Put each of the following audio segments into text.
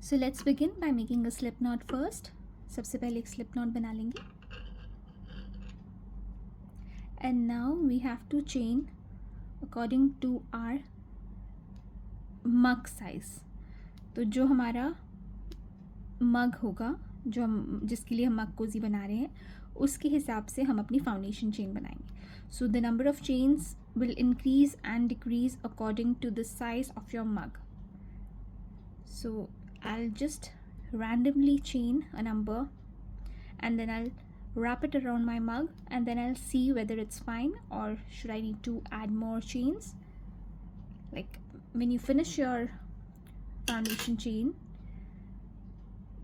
So let's begin by making a slip knot first. सबसे पहले एक slip knot बना लेंगे. And now we have to chain according to our mug size. तो जो हमारा मग होगा, जो हम जिसके लिए हम मग कोजी बना रहे हैं, उसके हिसाब से हम अपनी फाउंडेशन चेन बनाएंगे. So the number of chains will increase and decrease according to the size of your mug. So I'll just randomly chain a number and then I'll wrap it around my mug and then I'll see whether it's fine or should I need to add more chains. Like when you finish your foundation chain,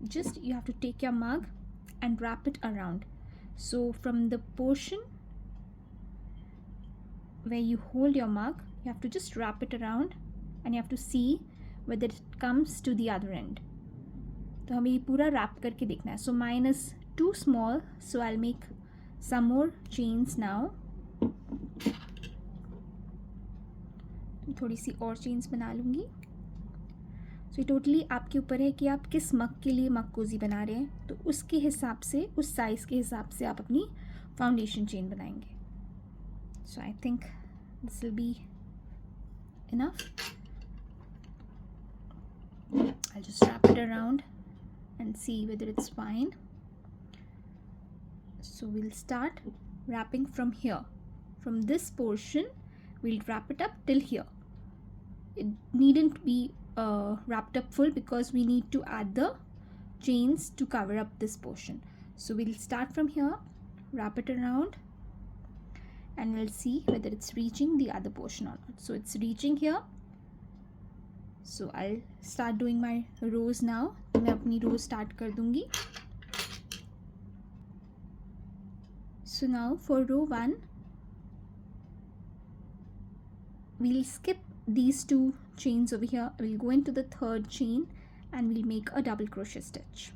just you have to take your mug and wrap it around. So from the portion where you hold your mug, you have to just wrap it around and you have to see whether it comes to the other end. तो हमें ये पूरा wrap करके देखना है. So mine is too small, so I'll make some more chains now. थोड़ी सी और chains बना लूँगी. So totally आपके ऊपर है कि आप किस मग के लिए मग कोजी बना रहे हैं, तो उसके हिसाब से, उस साइज़ के हिसाब से आप अपनी फाउंडेशन चेन बनाएंगे. So I think this will be enough. I'll just wrap it around and see whether it's fine. So we'll start wrapping from here. From this portion, we'll wrap it up till here. It needn't be wrapped up full because we need to add the chains to cover up this portion. So we'll start from here, wrap it around, and we'll see whether it's reaching the other portion or not. So it's reaching here. So I'll start doing my rows now. तो मैं अपनी rows start कर दूँगी. So now for row 1, we'll skip these two chains over here. We'll go into the third chain and we'll make a double crochet stitch.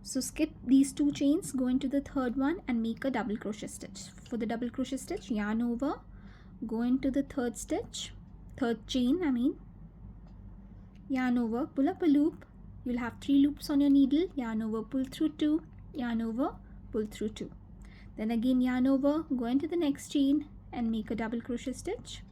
So skip these two chains, go into the third one and make a double crochet stitch. For the double crochet stitch, yarn over, go into the third chain, yarn over, pull up a loop. You'll have 3 loops on your needle. Yarn over, pull through 2, yarn over, pull through 2. Then again yarn over, go into the next chain and make a double crochet stitch.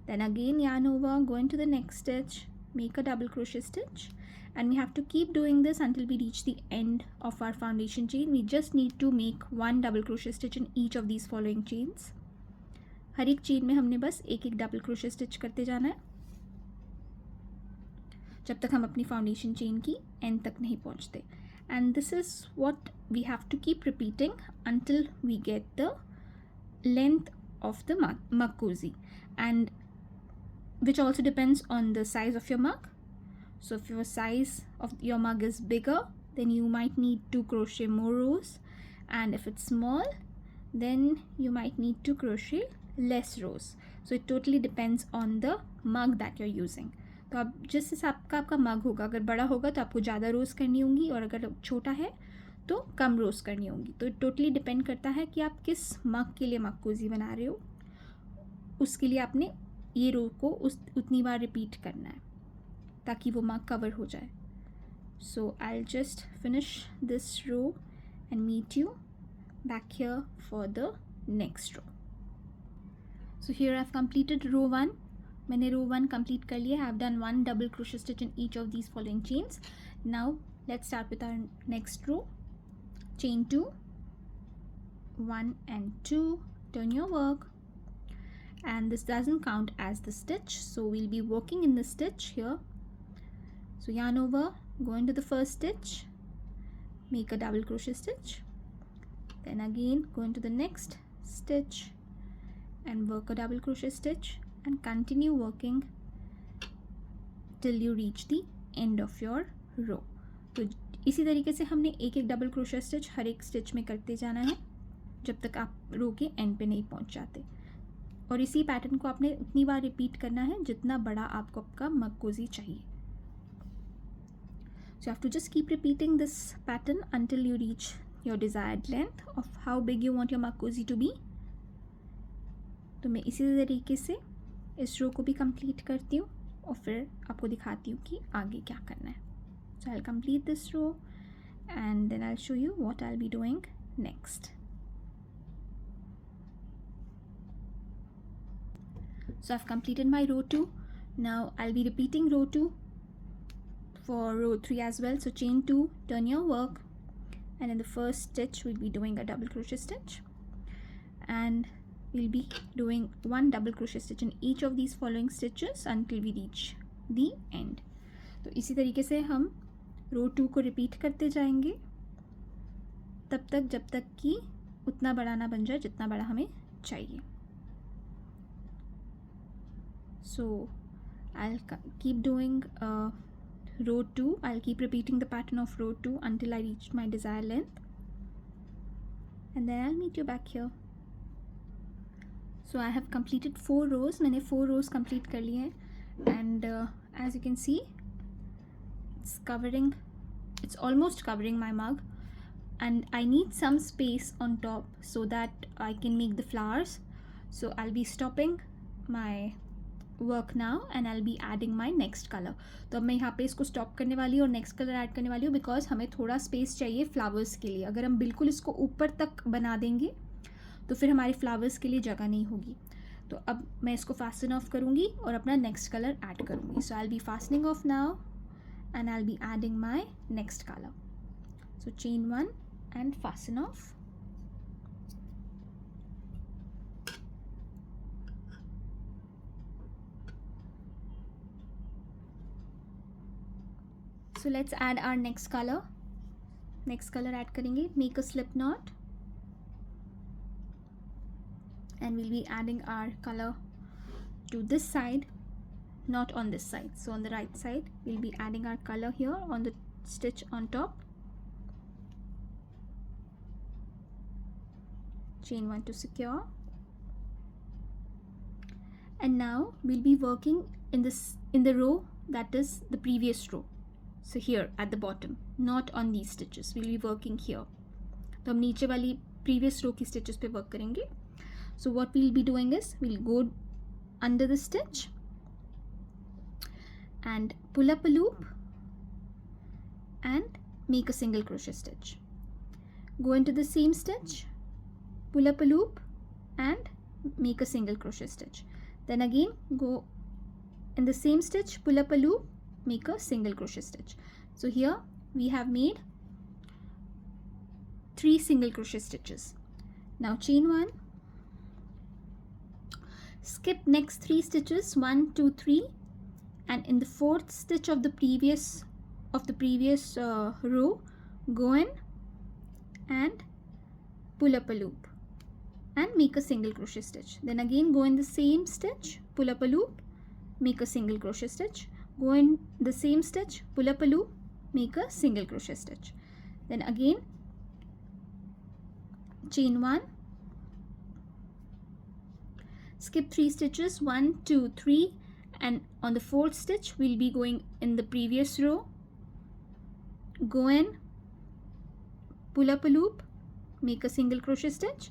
Then again yarn over, go into the next stitch, make a double crochet stitch, and we have to keep doing this until we reach the end of our foundation chain. We just need to make 1 double crochet stitch in each of these following chains. हर एक chain में हमने बस एक एक double crochet stitch करते जाना है जब तक हम अपनी फाउंडेशन चेन की एंड तक नहीं पहुंचते. And this is what we have to keep repeating until we get the length of the mug cozy, and which also depends on the size of your mug. So if your size of your mug is bigger, then you might need to crochet more rows, and if it's small, then you might need to crochet less rows. So it totally depends on the mug that you're using. तो आप जिस हिसाब का आपका मग होगा, अगर बड़ा होगा तो आपको ज़्यादा रोज़ करनी होंगी और अगर छोटा है तो कम रोज़ करनी होंगी. तो टोटली डिपेंड करता है कि आप किस मग के लिए मग कोजी बना रहे हो. उसके लिए आपने ये रो को उतनी बार रिपीट करना है ताकि वो मग कवर हो जाए. So I will just finish this row and meet you back here for the next row. So here I have completed row 1. मैंने रो 1 कंप्लीट कर लिया. I have done 1 double crochet stitch in each of these following chains. Now let's start with our next row. Chain 2, 1 and 2, turn your work, and this doesn't count as the stitch, so we'll be working in the stitch here. So yarn over, go into the first stitch, make a double crochet stitch, then again go into the next stitch and work a double crochet stitch and continue working till you reach the end of your row. तो इसी तरीके से हमने एक एक double crochet stitch हर एक stitch में करते जाना है जब तक आप रो के एंड पे नहीं पहुंच जाते. और इसी पैटर्न को आपने उतनी बार रिपीट करना है जितना बड़ा आपको आपका मग कोजी चाहिए. So you have to just keep repeating this pattern until you reach your desired length of how big you want your mug cosy to be. तो मैं इसी तरीके से इस रो को भी कंप्लीट करती हूँ. और फिर आपको दिखाती हूँ कि आगे क्या करना है. So I'll complete this row and then I'll show you what I'll be doing next. So I've completed my row 2. Now I'll be repeating row 2 for row 3 as well. So chain 2, turn your work, and in the first stitch we'll be doing a double crochet stitch, and we'll be doing one double crochet stitch in each of these following stitches until we reach the end. तो इसी तरीके से हम रो 2 को repeat करते जाएंगे तब तक जब तक कि उतना बड़ा ना बन जाए जितना बड़ा हमें चाहिए. So I'll keep doing row 2. I'll keep repeating the pattern of row 2 until I reach my desired length, and then I'll meet you back here. So I have completed 4 rows. मैंने 4 rows complete कर लिए हैं, and as you can see, it's almost covering my mug, and I need some space on top so that I can make the flowers. So I'll be stopping my work now and I'll be adding my next color. तो अब मैं यहाँ पे इसको stop करने वाली हूँ और नेक्स्ट कलर ऐड करने वाली हूँ, बिकॉज हमें थोड़ा स्पेस चाहिए फ्लावर्स के लिए. अगर हम बिल्कुल इसको ऊपर तक बना देंगे तो फिर हमारे फ्लावर्स के लिए जगह नहीं होगी. तो अब मैं इसको फास्टन ऑफ करूँगी और अपना नेक्स्ट कलर ऐड करूँगी. So I will be fastening off now and I'll be adding my next color. So chain 1 and fasten off. So let's add our next color. Next color add करेंगे. Make a slip knot, and we'll be adding our color to this side, not on this side. So on the right side we'll be adding our color here on the stitch on top. Chain 1 to secure, and now we'll be working in the row that is the previous row. So here at the bottom, not on these stitches, we'll be working here. तो हम नीचे वाली previous row की stitches पे work करेंगे. So what we'll be doing is we'll go under the stitch and pull up a loop and make a single crochet stitch. Go into the same stitch, pull up a loop and make a single crochet stitch. Then again go in the same stitch, pull up a loop, make a single crochet stitch. So here we have made 3 single crochet stitches. Now chain 1, skip next 3 stitches, 1 2 3, and in the 4th stitch of the previous row, go in and pull up a loop and make a single crochet stitch. Then again go in the same stitch, pull up a loop, make a single crochet stitch. Go in the same stitch, pull up a loop, make a single crochet stitch. Then again chain 1, skip 3 stitches, 1 2 3, and on the 4th stitch we'll be going in the previous row, go in, pull up a loop, make a single crochet stitch.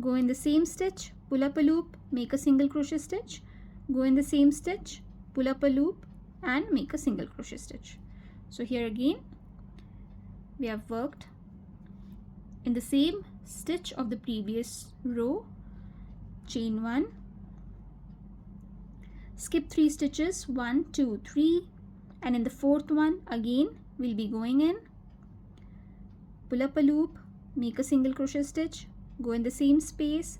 Go in the same stitch, pull up a loop, make a single crochet stitch. Go in the same stitch, pull up a loop and make a single crochet stitch. So here again we have worked in the same stitch of the previous row. Chain 1, skip 3 stitches, 1 2 3, and in the 4th one again we'll be going in, pull up a loop, make a single crochet stitch. Go in the same space,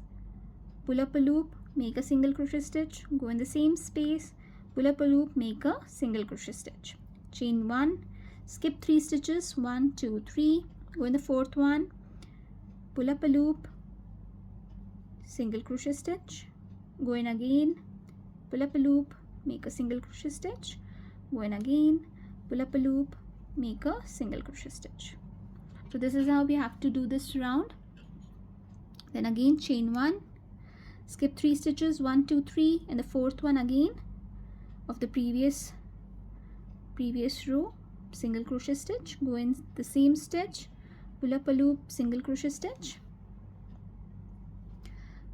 pull up a loop, make a single crochet stitch. Go in the same space, pull up a loop, make a single crochet stitch. Chain 1, skip 3 stitches, 1 2 3, go in the 4th one, pull up a loop, single crochet stitch. Go in again, pull up a loop, make a single crochet stitch. Go in again, pull up a loop, make a single crochet stitch. So this is how we have to do this round. Then again chain 1, skip 3 stitches, 1 2 3, and the 4th one again of the previous row, single crochet stitch. Go in the same stitch, pull up a loop, single crochet stitch.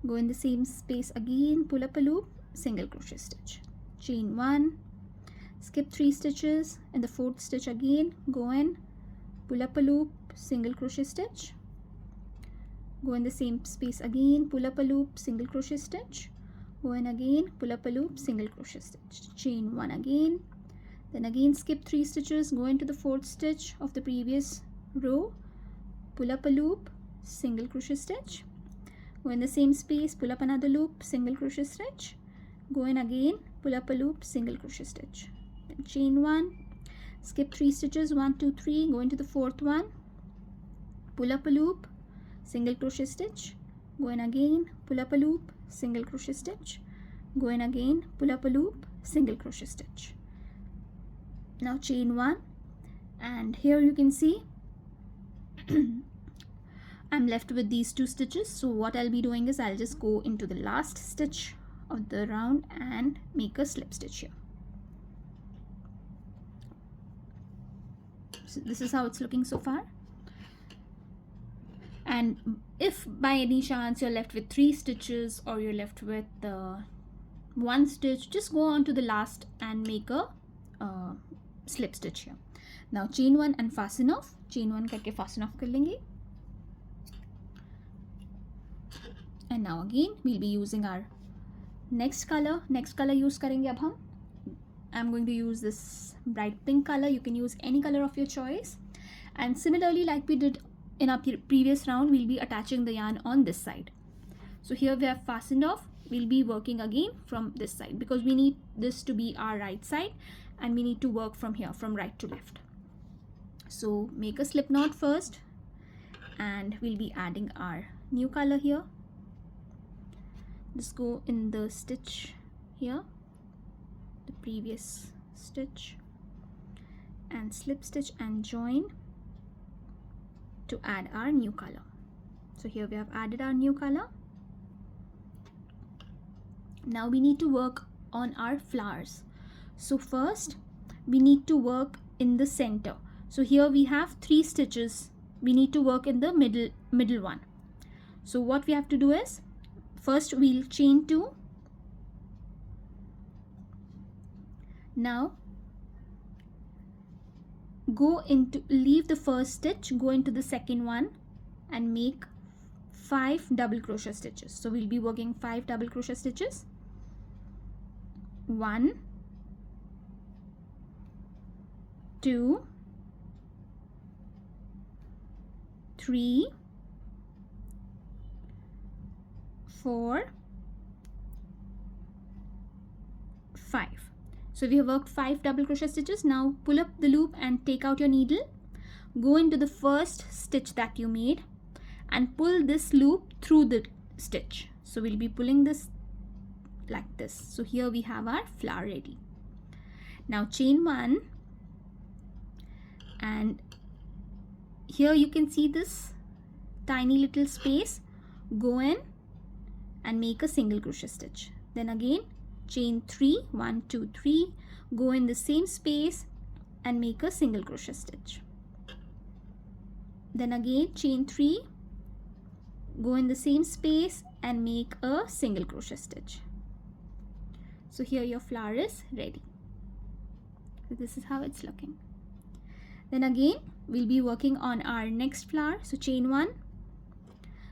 Go in the same space again, pull up a loop, single crochet stitch. Chain 1, skip 3 stitches. In the 4th stitch again, go in, pull up a loop, single crochet stitch, go in the same space again, pull up a loop, single crochet stitch, go in again, pull up a loop, single crochet stitch, chain 1 again, then again skip 3 stitches, go into the 4th stitch of the previous row, pull up a loop, single crochet stitch, go in the same space, pull up another loop, single crochet stitch, go in again, pull up a loop, single crochet stitch, then chain 1, skip 3 stitches, 1 2 3, go into the 4th one, pull up a loop, single crochet stitch, go in again, pull up a loop, single crochet stitch, go in again, pull up a loop, single crochet stitch. Now chain 1, and here you can see I'm left with these 2 stitches. So what I'll be doing is I'll just go into the last stitch of the round and make a slip stitch here. So this is how it's looking so far. And if by any chance you're left with 3 stitches or you're left with 1 stitch, just go on to the last and make a slip stitch here. Now chain 1 and fasten off. Chain 1 करके fasten off कर लेंगे. And now again we'll be using our next color. Next color use करेंगे अब हम. I'm going to use this bright pink color. You can use any color of your choice. And similarly, like we did in our previous round, we'll be attaching the yarn on this side. So here we have fastened off. We'll be working again from this side because we need this to be our right side and we need to work from here, from right to left. So make a slip knot first and we'll be adding our new color here. Just go in the stitch here, the previous stitch, and slip stitch and join to add our new color. So here we have added our new color. Now we need to work on our flowers. So first we need to work in the center. So here we have 3 stitches. We need to work in the middle one. So what we have to do is, first we'll chain 2. Now leave the first stitch, go into the second one and make 5 double crochet stitches. So we'll be working 5 double crochet stitches. 1 2 3 4 5. So we have worked 5 double crochet stitches. Now pull up the loop and take out your needle, go into the first stitch that you made and pull this loop through the stitch. So we'll be pulling this like this. So here we have our flower ready. Now chain 1, and here you can see this tiny little space. Go in and make a single crochet stitch. Then again chain 3, 1 2 3, go in the same space and make a single crochet stitch. Then again chain 3, go in the same space and make a single crochet stitch. So here your flower is ready. So this is how it's looking. Then again we'll be working on our next flower. So chain 1,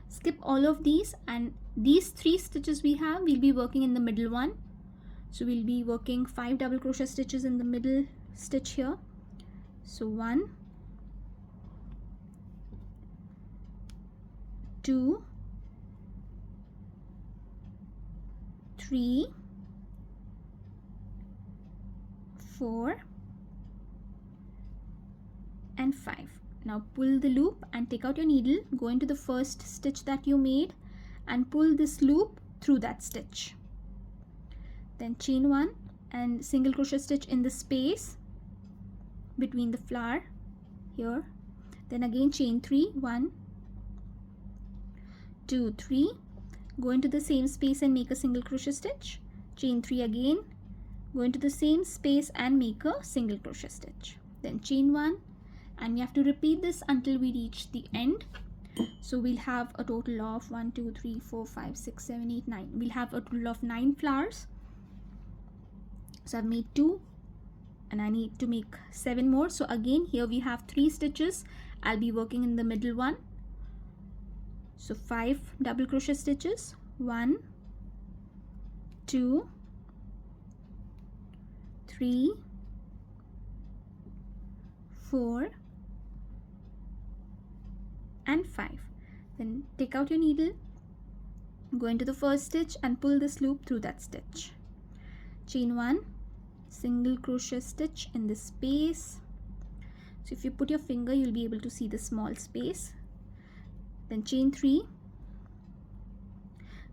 skip all of these, and these 3 stitches we have, we'll be working in the middle one. So we'll be working 5 double crochet stitches in the middle stitch here. So 1 2 3 4 and 5. Now pull the loop and take out your needle, go into the first stitch that you made and pull this loop through that stitch. Then chain 1 and single crochet stitch in the space between the flower here. Then again chain 3, 1 2 3, go into the same space and make a single crochet stitch. Chain 3 again, go into the same space and make a single crochet stitch. Then chain 1, and we have to repeat this until we reach the end. So we'll have a total of 1 2 3 4 5 6 7 8 9. We'll have a total of 9 flowers. So I've made 2 and I need to make 7 more. So again, here we have 3 stitches. I'll be working in the middle one. So 5 double crochet stitches, 1, 2, 3, 4 and 5. Then take out your needle, go into the first stitch and pull this loop through that stitch. Chain 1, single crochet stitch in this space. So if you put your finger, you'll be able to see the small space. Then chain 3,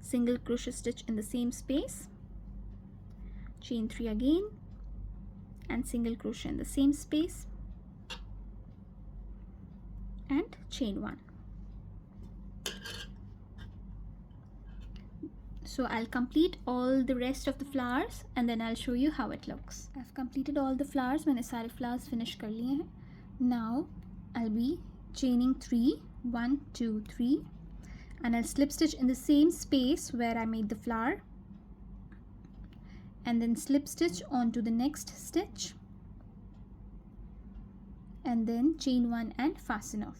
single crochet stitch in the same space, chain 3 again, and single crochet in the same space, and chain 1. So I'll complete all the rest of the flowers and then I'll show you how it looks. I've completed all the flowers. मैंने सारे flowers finish कर लिए हैं. Now I'll be chaining 3, 1, 2, 3, and I'll slip stitch in the same space where I made the flower, and then slip stitch onto the next stitch, and then chain 1 and fasten off.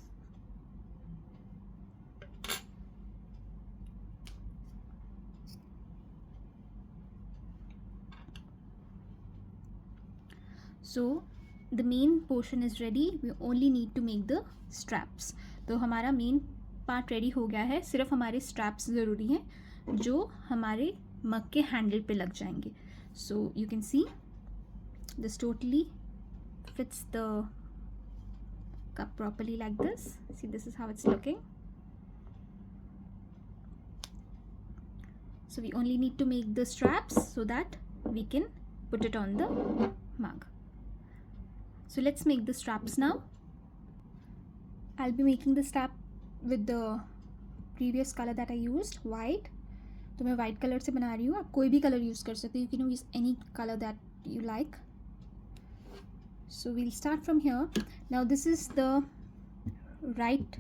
So the main portion is ready. We only need to make the straps. तो हमारा main part ready हो गया है. सिर्फ हमारे straps ज़रूरी हैं जो हमारे मग के हैंडल पे लग जाएंगे. So you can see this totally fits the cup properly like this. See, this is how it's looking. So we only need to make the straps so that we can put it on the mug. So let's make the straps now. I'll be making the strap with the previous color that I used, white. तो मैं white color से बना रही हूँ. आप कोई भी color use कर सकते हो. You can use any color that you like. So we'll start from here. Now this is the right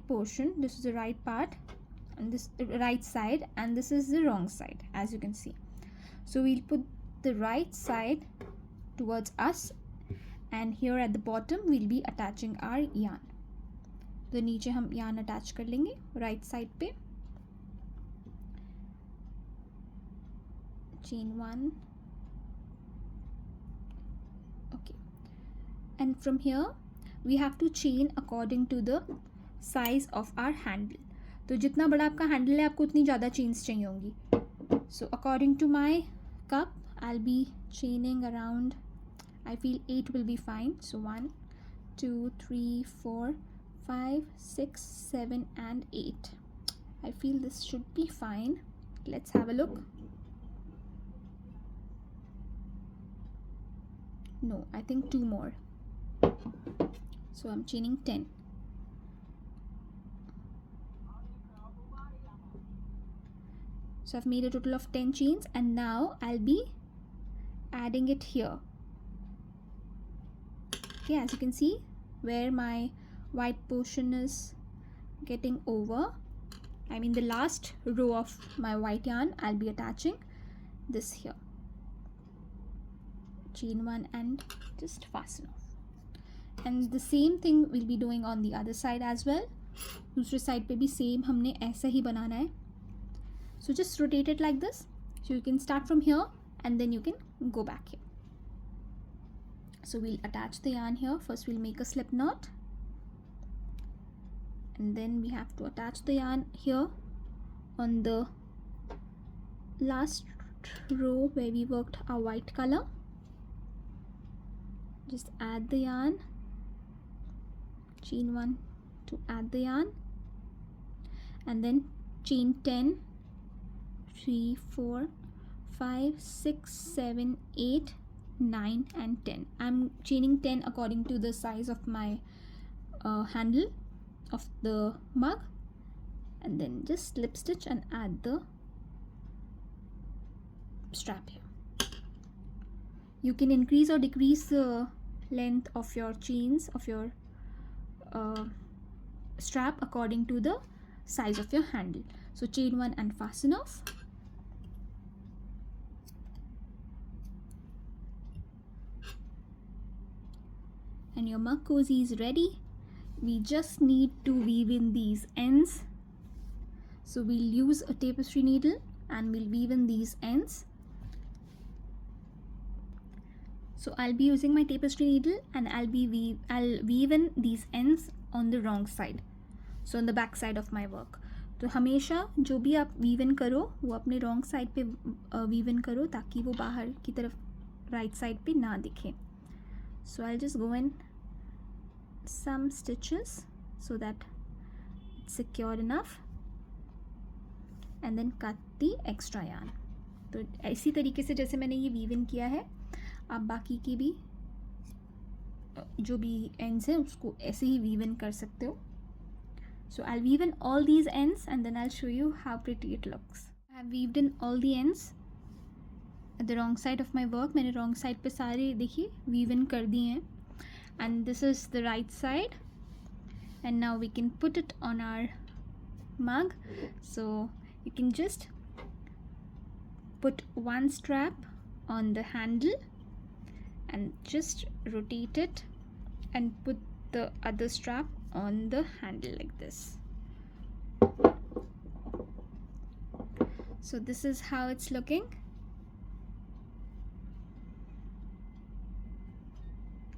portion. This is the right part, and this right side, and this is the wrong side, as you can see. So we'll put the right side towards us, and here at the bottom we'll be attaching our yarn. तो नीचे हम yarn attach कर लेंगे right side पे. Chain 1. Okay, and from here we have to chain according to the size of our handle. तो जितना बड़ा आपका handle है आपको उतनी ज़्यादा chains चाहिए होंगी. So according to my cup I'll be chaining around, I feel 8 will be fine. So 1, 2, 3, 4, 5, 6, 7 and 8. I feel this should be fine. Let's have a look. No, I think 2 more. So I'm chaining 10. So I've made a total of 10 chains, and now I'll be adding it here. Okay, as you can see where my white portion is getting over, I mean the last row of my white yarn, I'll be attaching this here. Chain 1 and just fasten off. And the same thing we'll be doing on the other side as well. दूसरे side पे भी same हमने ऐसा ही बनाना है. So just rotate it like this. So you can start from here and then you can go back here. So we'll attach the yarn here. First we'll make a slip knot, and then we have to attach the yarn here on the last row where we worked our white color. Just add the yarn, chain 1 to add the yarn, and then chain 10, 3, 4, 5, 6, 7, 8, 9 and 10. I'm chaining 10 according to the size of my handle of the mug, and then just slip stitch and add the strap here. You can increase or decrease the length of your chains of your strap according to the size of your handle. So chain 1 and fasten off. and your mug cozy is ready. We just need to weave in these ends. So we'll use a tapestry needle and we'll weave in these ends. So I'll be using my tapestry needle and I'll weave in these ends on the wrong side, so on the back side of my work. तो हमेशा जो भी आप weave इन करो वो अपने wrong side पे weave इन करो ताकि वो बाहर की तरफ राइट साइड पे ना दिखे. So I'll just go in some stitches so that it's secure enough and then cut the extra yarn. तो इसी तरीके से जैसे मैंने ये वीव इन किया है आप बाकी की भी जो भी ends है उसको ऐसे ही वीव इन कर सकते हो. So I'll weave in all these ends and then I'll show you how pretty it looks. I have weaved in all the ends at the wrong side of my work. मैंने wrong side पे सारे देखिए weave in कर दिए हैं. And this is the right side. And now we can put it on our mug. So you can just put one strap on the handle and just rotate it and put the other strap on the handle like this. So this is how it's looking.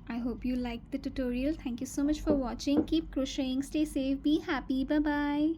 I hope you liked the tutorial. Thank you so much for watching. Keep crocheting, stay safe, be happy. Bye bye.